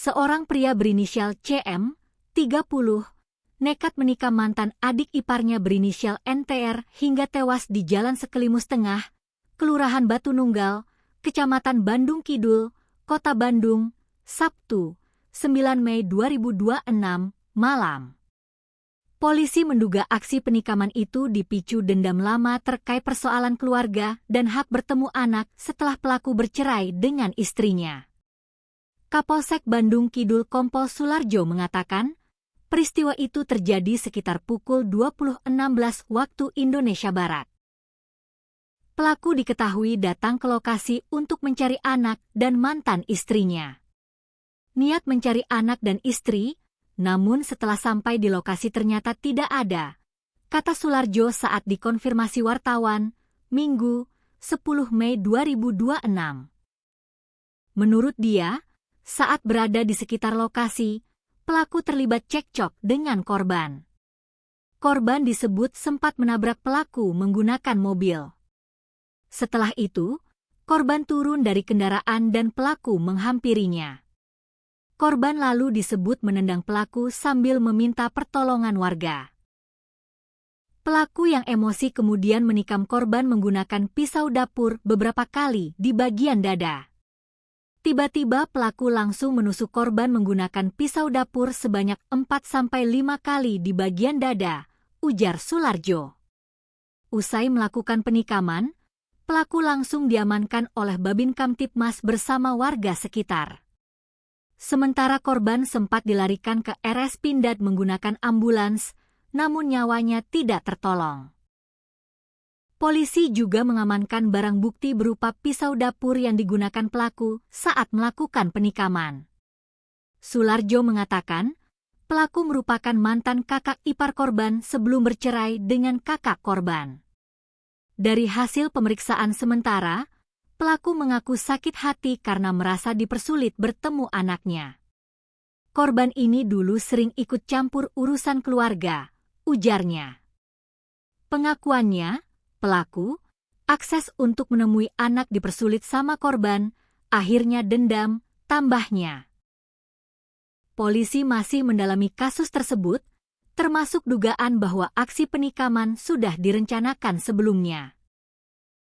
Seorang pria berinisial CM, 30, nekat menikam mantan adik iparnya berinisial NTR hingga tewas di Jalan Sekelimus Tengah, Kelurahan Batu Nunggal, Kecamatan Bandung Kidul, Kota Bandung, Sabtu, 9 Mei 2026, malam. Polisi menduga aksi penikaman itu dipicu dendam lama terkait persoalan keluarga dan hak bertemu anak setelah pelaku bercerai dengan istrinya. Kapolsek Bandung Kidul Kompol Sularjo mengatakan, peristiwa itu terjadi sekitar pukul 20.16 waktu Indonesia Barat. Pelaku diketahui datang ke lokasi untuk mencari anak dan mantan istrinya. Niat mencari anak dan istri, namun setelah sampai di lokasi ternyata tidak ada, kata Sularjo saat dikonfirmasi wartawan, Minggu, 10 Mei 2026. Menurut dia, saat berada di sekitar lokasi, pelaku terlibat cekcok dengan korban. Korban disebut sempat menabrak pelaku menggunakan mobil. Setelah itu, korban turun dari kendaraan dan pelaku menghampirinya. Korban lalu disebut menendang pelaku sambil meminta pertolongan warga. Pelaku yang emosi kemudian menikam korban menggunakan pisau dapur beberapa kali di bagian dada. Tiba-tiba pelaku langsung menusuk korban menggunakan pisau dapur sebanyak 4-5 kali di bagian dada, ujar Sularjo. Usai melakukan penikaman, pelaku langsung diamankan oleh Babin Kamtibmas bersama warga sekitar. Sementara korban sempat dilarikan ke RS Pindad menggunakan ambulans, namun nyawanya tidak tertolong. Polisi juga mengamankan barang bukti berupa pisau dapur yang digunakan pelaku saat melakukan penikaman. Sularjo mengatakan, pelaku merupakan mantan kakak ipar korban sebelum bercerai dengan kakak korban. Dari hasil pemeriksaan sementara, pelaku mengaku sakit hati karena merasa dipersulit bertemu anaknya. Korban ini dulu sering ikut campur urusan keluarga, ujarnya. Pengakuannya, pelaku, akses untuk menemui anak dipersulit sama korban, akhirnya dendam, tambahnya. Polisi masih mendalami kasus tersebut, termasuk dugaan bahwa aksi penikaman sudah direncanakan sebelumnya.